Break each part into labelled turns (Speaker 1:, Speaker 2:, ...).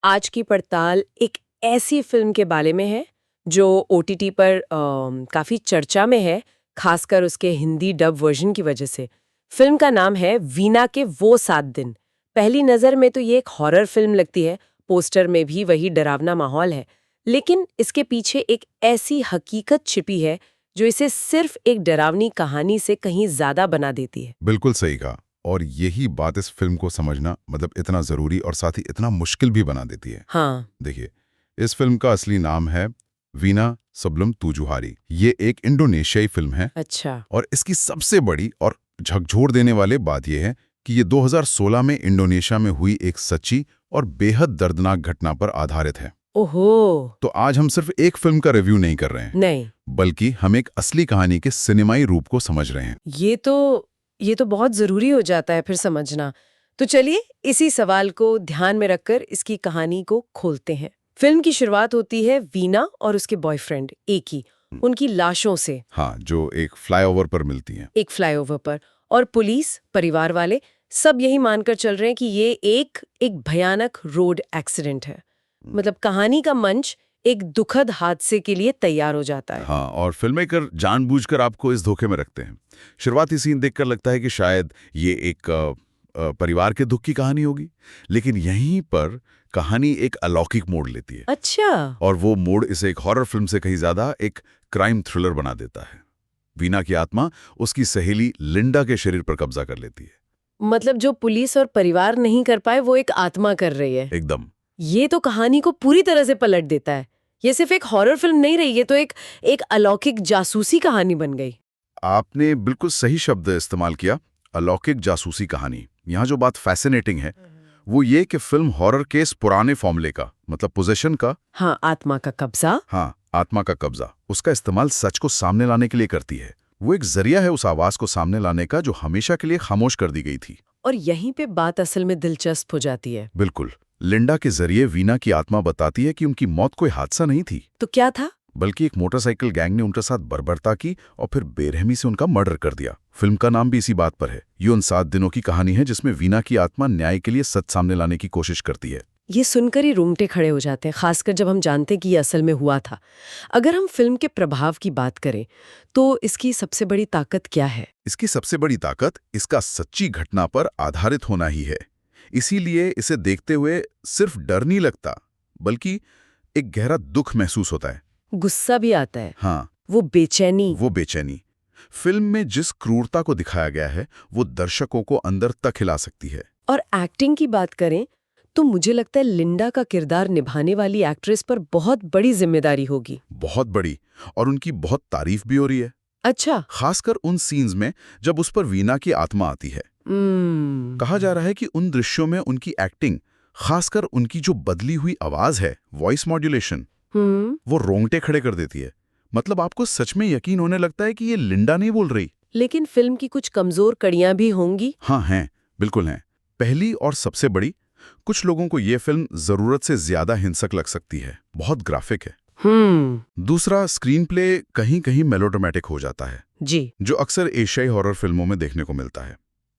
Speaker 1: आज की पड़ताल एक ऐसी फिल्म के बारे में है जो ओटीटी पर काफी चर्चा में है, खासकर उसके हिंदी डब वर्जन की वजह से। फिल्म का नाम है वीना के वो 7 दिन। पहली नज़र में तो ये एक हॉरर फिल्म लगती है, पोस्टर में भी वही डरावना माहौल है, लेकिन इसके पीछे एक ऐसी हकीकत छिपी है जो इसे सिर्फ एक डरावनी कहानी से कहीं ज्यादा बना देती है।
Speaker 2: बिल्कुल सही कहा। और यही बात इस फिल्म को समझना इतना जरूरी और साथ ही इतना मुश्किल भी बना देती है।
Speaker 1: हाँ।
Speaker 2: देखिए, इस फिल्म का असली नाम है वीना सबलम तुजुहारी। ये एक इंडोनेशियाई फिल्म है।
Speaker 1: अच्छा।
Speaker 2: और इसकी सबसे बड़ी और झकझोर देने वाली बात यह है कि ये 2016 में इंडोनेशिया में हुई एक सच्ची और बेहद दर्दनाक घटना पर आधारित है।
Speaker 1: ओहो।
Speaker 2: तो आज हम सिर्फ एक फिल्म का रिव्यू नहीं कर रहे हैं,
Speaker 1: नहीं।
Speaker 2: बल्कि हम एक असली कहानी के सिनेमाई रूप को समझ रहे हैं।
Speaker 1: ये तो बहुत जरूरी हो जाता है फिर समझना। तो चलिए इसी सवाल को ध्यान में रखकर इसकी कहानी को खोलते हैं। फिल्म की शुरुआत होती है वीना और उसके बॉयफ्रेंड एकी, उनकी लाशों से।
Speaker 2: हाँ, जो एक फ्लाईओवर पर मिलती हैं।
Speaker 1: एक फ्लाईओवर पर। और पुलिस, परिवार वाले सब यही मानकर चल रहे हैं कि ये एक भयानक रोड एक्सीडेंट है। मतलब कहानी का मंच एक दुखद हादसे के लिए तैयार हो जाता है।
Speaker 2: हाँ, और फिल्म मेकर जानबूझकर आपको इस धोखे में रखते हैं। शुरुआती सीन देखकर लगता है कि शायद ये एक परिवार के दुख की कहानी होगी, लेकिन यहीं पर कहानी एक अलौकिक मोड़ लेती है।
Speaker 1: अच्छा।
Speaker 2: और वो मोड़ इसे एक हॉरर फिल्म से कहीं ज्यादा एक क्राइम थ्रिलर बना देता है। वीना की आत्मा उसकी सहेली लिंडा के शरीर पर कब्जा कर लेती है।
Speaker 1: मतलब जो पुलिस और परिवार नहीं कर पाए वो एक आत्मा कर रही है।
Speaker 2: एकदम।
Speaker 1: ये तो कहानी को पूरी तरह से पलट देता है। ये सिर्फ एक हॉरर फिल्म नहीं रही, ये तो एक अलौकिक जासूसी कहानी बन गई।
Speaker 2: आपने बिल्कुल सही शब्द इस्तेमाल किया, अलौकिक जासूसी कहानी। यहाँ जो बात फैसिनेटिंग है वो ये कि फिल्म हॉरर के इस पुराने फॉर्मूले का, मतलब पोजेशन का,
Speaker 1: हाँ, आत्मा का कब्जा।
Speaker 2: हाँ, आत्मा का कब्जा, उसका इस्तेमाल सच को सामने लाने के लिए करती है। वो एक जरिया है उस आवाज को सामने लाने का जो हमेशा के लिए खामोश कर दी गई थी।
Speaker 1: और यहीं पे बात असल में दिलचस्प हो जाती है।
Speaker 2: बिल्कुल। लिंडा के जरिए वीना की आत्मा बताती है कि उनकी मौत कोई हादसा नहीं थी,
Speaker 1: तो क्या था?
Speaker 2: बल्कि एक मोटरसाइकिल गैंग ने उनके साथ बर्बरता की और फिर बेरहमी से उनका मर्डर कर दिया। फिल्म का नाम भी इसी बात पर है। ये उन 7 दिनों की कहानी है जिसमें वीना की आत्मा न्याय के लिए सच सामने लाने की कोशिश करती है।
Speaker 1: ये सुनकर ही रूंगटे खड़े हो जाते हैं, खासकर जब हम जानते हैं कि ये असल में हुआ था। अगर हम फिल्म के प्रभाव की बात करें तो इसकी सबसे बड़ी ताकत क्या है?
Speaker 2: इसकी सबसे बड़ी ताकत इसका सच्ची घटना पर आधारित होना ही है। इसीलिए इसे देखते हुए सिर्फ डर नहीं लगता, बल्कि एक गहरा दुख महसूस होता है।
Speaker 1: गुस्सा भी आता है।
Speaker 2: हाँ,
Speaker 1: वो बेचैनी।
Speaker 2: वो बेचैनी। फिल्म में जिस क्रूरता को दिखाया गया है वो दर्शकों को अंदर तक हिला सकती है।
Speaker 1: और एक्टिंग की बात करें तो मुझे लगता है लिंडा का किरदार निभाने वाली एक्ट्रेस पर बहुत बड़ी जिम्मेदारी होगी।
Speaker 2: बहुत बड़ी। और उनकी बहुत तारीफ भी हो रही है।
Speaker 1: अच्छा।
Speaker 2: खासकर उन सीन्स में जब उस पर वीना की आत्मा आती है। कहा जा रहा है कि उन दृश्यों में उनकी एक्टिंग, खासकर उनकी जो बदली हुई आवाज है, वॉइस मॉड्यूलेशन, वो रोंगटे खड़े कर देती है। मतलब आपको सच में यकीन होने लगता है कि ये लिंडा नहीं बोल रही।
Speaker 1: लेकिन फिल्म की कुछ कमजोर कड़ियां भी होंगी।
Speaker 2: हाँ, हैं, बिल्कुल हैं। पहली और सबसे बड़ी, कुछ लोगों को ये फिल्म जरूरत से ज्यादा हिंसक लग सकती है, बहुत ग्राफिक है। दूसरा, स्क्रीन प्ले कहीं कहीं मेलोड्रामेटिक हो जाता है
Speaker 1: जी,
Speaker 2: जो अक्सर एशियाई हॉरर फिल्मों में देखने को मिलता है।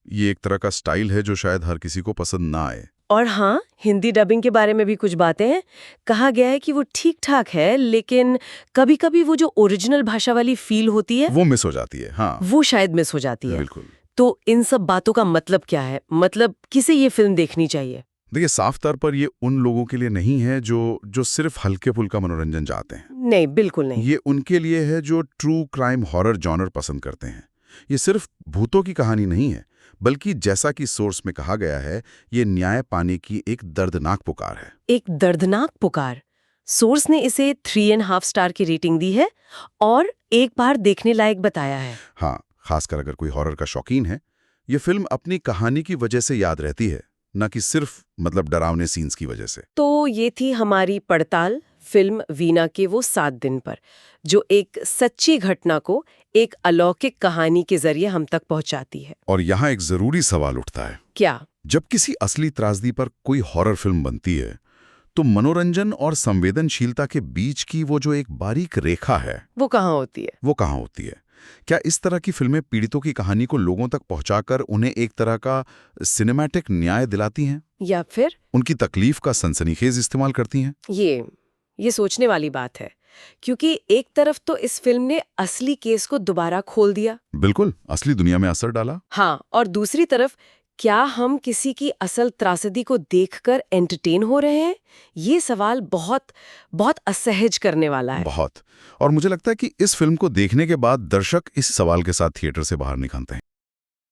Speaker 2: ये एक तरह का स्टाइल है जो शायद हर किसी को पसंद ना आए।
Speaker 1: और हाँ, हिंदी डबिंग के बारे में भी कुछ बातें हैं। कहा गया है कि वो ठीक ठाक है, लेकिन कभी-कभी वो जो ओरिजिनल भाषा वाली फील होती है
Speaker 2: वो मिस हो जाती है। हाँ,
Speaker 1: वो शायद मिस हो जाती है।
Speaker 2: बिल्कुल।
Speaker 1: तो इन सब बातों का मतलब क्या है? मतलब किसे ये फिल्म देखनी चाहिए?
Speaker 2: देखिए, साफ तौर पर ये उन लोगों के लिए नहीं है जो सिर्फ हल्के फुल्का मनोरंजन चाहते हैं।
Speaker 1: नहीं, बिल्कुल नहीं।
Speaker 2: ये उनके लिए है जो ट्रू क्राइम हॉरर जॉनर पसंद करते हैं। ये सिर्फ भूतों की कहानी नहीं है, बल्कि जैसा कि सोर्स में कहा गया है, ये न्याय पाने की एक दर्दनाक पुकार है।
Speaker 1: एक दर्दनाक पुकार। सोर्स ने इसे 3.5 स्टार की रेटिंग दी है और एक बार देखने लायक बताया है।
Speaker 2: हाँ, खासकर अगर कोई हॉरर का शौकीन है, ये फिल्म अपनी कहानी की वजह से याद रहती है, न कि सिर्फ डरावने सीन्स की वजह से।
Speaker 1: तो ये थी हमारी पड़ताल फिल्म वीना के वो 7 दिन पर, जो एक सच्ची घटना को एक अलौकिक कहानी के जरिए हम तक पहुंचाती है।
Speaker 2: और यहाँ एक जरूरी सवाल उठता है।
Speaker 1: क्या?
Speaker 2: जब किसी असली त्रासदी पर कोई हॉरर फिल्म बनती है, तो मनोरंजन और संवेदनशीलता के बीच की वो जो एक बारीक रेखा है,
Speaker 1: वो कहाँ होती है?
Speaker 2: वो कहाँ होती है? क्या इस तरह की फिल्में पीड़ितों की कहानी को लोगों तक पहुंचाकर उन्हें एक तरह का सिनेमैटिक न्याय दिलाती हैं?
Speaker 1: या फिर
Speaker 2: उनकी तकलीफ का सनसनीखेज इस्तेमाल करती हैं?
Speaker 1: ये सोचने वाली बात है, क्योंकि एक तरफ तो इस फिल्म ने असली केस को दोबारा खोल दिया।
Speaker 2: बिल्कुल, असली दुनिया में असर डाला।
Speaker 1: हाँ, और दूसरी तरफ क्या हम किसी की असल त्रासदी को देखकर एंटरटेन हो रहे हैं? ये सवाल बहुत बहुत असहज करने वाला है।
Speaker 2: बहुत। और मुझे लगता है कि इस फिल्म को देखने के बाद दर्शक इस सवाल के साथ थिएटर से बाहर निकलते हैं।